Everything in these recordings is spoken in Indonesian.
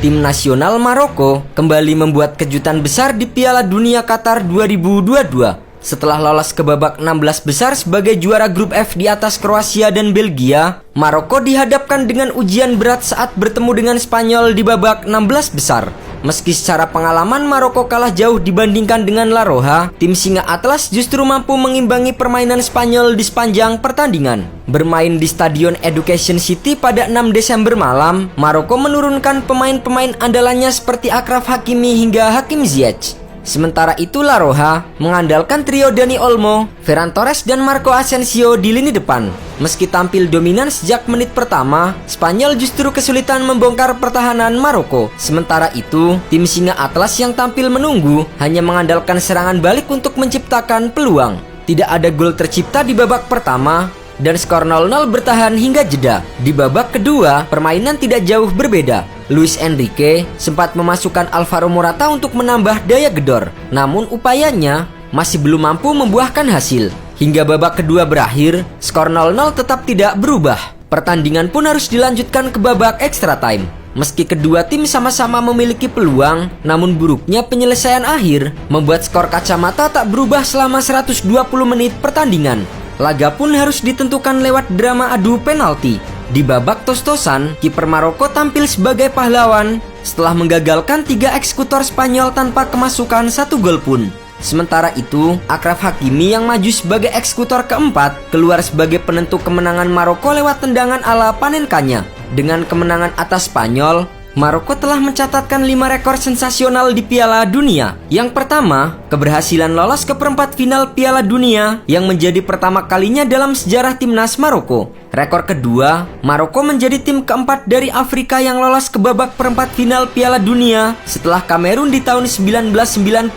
Tim nasional Maroko kembali membuat kejutan besar di Piala Dunia Qatar 2022. Setelah lolos ke babak 16 besar sebagai juara grup F di atas Kroasia dan Belgia, Maroko dihadapkan dengan ujian berat saat bertemu dengan Spanyol di babak 16 besar. Meski secara pengalaman Maroko kalah jauh dibandingkan dengan La Roja, tim Singa Atlas justru mampu mengimbangi permainan Spanyol di sepanjang pertandingan. Bermain di Stadion Education City pada 6 Desember malam, Maroko menurunkan pemain-pemain andalannya seperti Achraf Hakimi hingga Hakim Ziyech. Sementara itu La Roja mengandalkan trio Dani Olmo, Ferran Torres dan Marco Asensio di lini depan. Meski tampil dominan sejak menit pertama, Spanyol justru kesulitan membongkar pertahanan Maroko. Sementara itu, tim Singa Atlas yang tampil menunggu hanya mengandalkan serangan balik untuk menciptakan peluang. Tidak ada gol tercipta di babak pertama dan skor 0-0 bertahan hingga jeda. Di babak kedua, permainan tidak jauh berbeda. Luis Enrique sempat memasukkan Alvaro Morata untuk menambah daya gedor, namun upayanya masih belum mampu membuahkan hasil. Hingga babak kedua berakhir, skor 0-0 tetap tidak berubah. Pertandingan pun harus dilanjutkan ke babak extra time. Meski kedua tim sama-sama memiliki peluang, namun buruknya penyelesaian akhir membuat skor kacamata tak berubah selama 120 menit pertandingan. Laga pun harus ditentukan lewat drama adu penalti. Di babak tos-tosan, kiper Maroko tampil sebagai pahlawan setelah menggagalkan 3 eksekutor Spanyol tanpa kemasukan 1 gol pun. Sementara itu, Achraf Hakimi yang maju sebagai eksekutor keempat keluar sebagai penentu kemenangan Maroko lewat tendangan ala Panenkanya. Dengan kemenangan atas Spanyol, Maroko telah mencatatkan 5 rekor sensasional di Piala Dunia. Yang pertama, keberhasilan lolos ke perempat final Piala Dunia yang menjadi pertama kalinya dalam sejarah timnas Maroko. Rekor kedua, Maroko menjadi tim keempat dari Afrika yang lolos ke babak perempat final Piala Dunia setelah Kamerun di tahun 1990,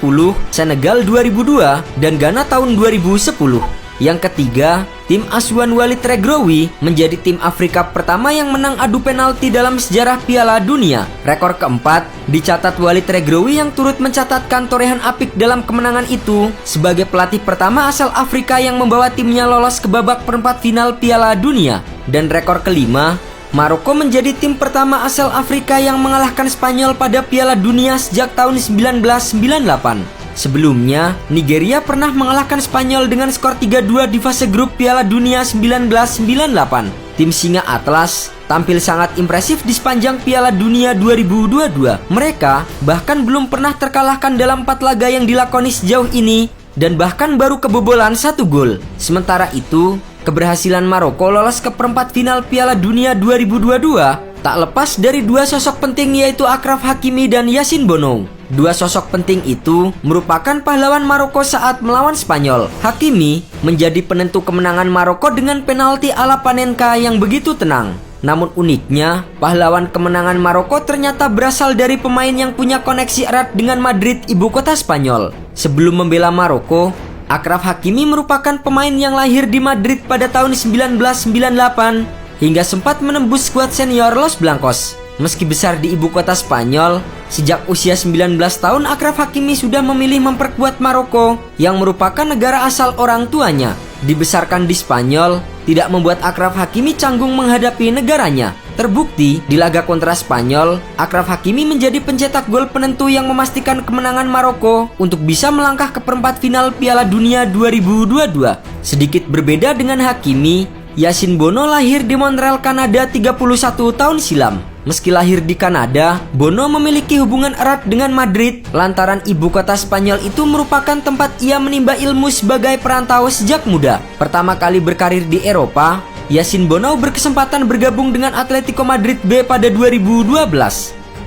Senegal 2002, dan Ghana tahun 2010. Yang ketiga, tim asuhan Walid Regrowi menjadi tim Afrika pertama yang menang adu penalti dalam sejarah Piala Dunia. Rekor keempat dicatat Walid Regrowi yang turut mencatatkan torehan apik dalam kemenangan itu sebagai pelatih pertama asal Afrika yang membawa timnya lolos ke babak perempat final Piala Dunia. Dan rekor kelima, Maroko menjadi tim pertama asal Afrika yang mengalahkan Spanyol pada Piala Dunia sejak tahun 1998. Sebelumnya, Nigeria pernah mengalahkan Spanyol dengan skor 3-2 di fase grup Piala Dunia 1998. Tim Singa Atlas tampil sangat impresif di sepanjang Piala Dunia 2022. Mereka bahkan belum pernah terkalahkan dalam 4 laga yang dilakoni sejauh ini dan bahkan baru kebobolan 1 gol. Sementara itu, keberhasilan Maroko lolos ke perempat final Piala Dunia 2022 tak lepas dari 2 sosok penting, yaitu Achraf Hakimi dan Yassine Bounou. 2 sosok penting itu merupakan pahlawan Maroko saat melawan Spanyol. Hakimi menjadi penentu kemenangan Maroko dengan penalti ala Panenka yang begitu tenang. Namun uniknya, pahlawan kemenangan Maroko ternyata berasal dari pemain yang punya koneksi erat dengan Madrid, ibu kota Spanyol. Sebelum membela Maroko, Achraf Hakimi merupakan pemain yang lahir di Madrid pada tahun 1998 hingga sempat menembus skuad senior Los Blancos. Meski besar di ibu kota Spanyol, sejak usia 19 tahun Achraf Hakimi sudah memilih memperkuat Maroko yang merupakan negara asal orang tuanya. Dibesarkan di Spanyol tidak membuat Achraf Hakimi canggung menghadapi negaranya. Terbukti di laga kontra Spanyol, Achraf Hakimi menjadi pencetak gol penentu yang memastikan kemenangan Maroko untuk bisa melangkah ke perempat final Piala Dunia 2022. Sedikit berbeda dengan Hakimi, Yassine Bounou lahir di Montreal, Kanada 31 tahun silam. Meski lahir di Kanada, Bounou memiliki hubungan erat dengan Madrid lantaran ibu kota Spanyol itu merupakan tempat ia menimba ilmu sebagai perantau sejak muda. Pertama kali berkarir di Eropa, Yassine Bounou berkesempatan bergabung dengan Atletico Madrid B pada 2012.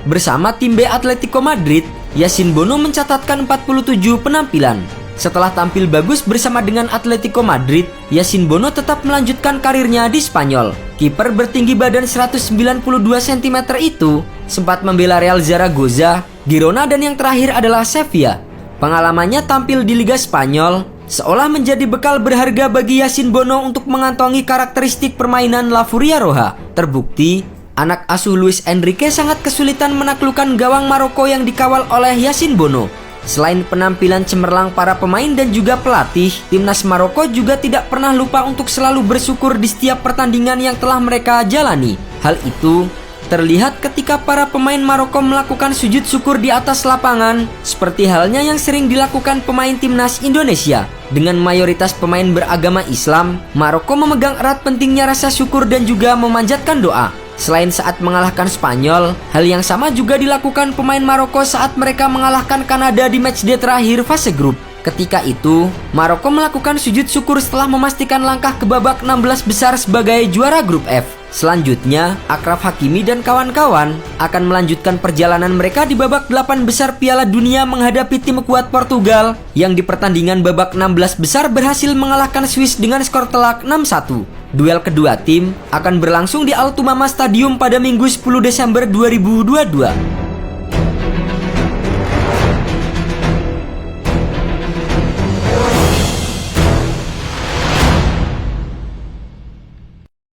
Bersama tim B Atletico Madrid, Yassine Bounou mencatatkan 47 penampilan. Setelah tampil bagus bersama dengan Atletico Madrid, Yassine Bounou tetap melanjutkan karirnya di Spanyol. Kiper bertinggi badan 192 cm itu sempat membela Real Zaragoza, Girona, dan yang terakhir adalah Sevilla. Pengalamannya tampil di Liga Spanyol seolah menjadi bekal berharga bagi Yassine Bounou untuk mengantongi karakteristik permainan La Furia Roja. Terbukti, anak asuh Luis Enrique sangat kesulitan menaklukkan gawang Maroko yang dikawal oleh Yassine Bounou. Selain penampilan cemerlang para pemain dan juga pelatih, timnas Maroko juga tidak pernah lupa untuk selalu bersyukur di setiap pertandingan yang telah mereka jalani. Hal itu terlihat ketika para pemain Maroko melakukan sujud syukur di atas lapangan, seperti halnya yang sering dilakukan pemain timnas Indonesia. Dengan mayoritas pemain beragama Islam, Maroko memegang erat pentingnya rasa syukur dan juga memanjatkan doa. Selain saat mengalahkan Spanyol, hal yang sama juga dilakukan pemain Maroko saat mereka mengalahkan Kanada di matchday terakhir fase grup. Ketika itu, Maroko melakukan sujud syukur setelah memastikan langkah ke babak 16 besar sebagai juara grup F. Selanjutnya, Achraf Hakimi dan kawan-kawan akan melanjutkan perjalanan mereka di babak 8 besar Piala Dunia menghadapi tim kuat Portugal yang di pertandingan babak 16 besar berhasil mengalahkan Swiss dengan skor telak 6-1. Duel kedua tim akan berlangsung di Altumama Stadium pada Minggu 10 Desember 2022.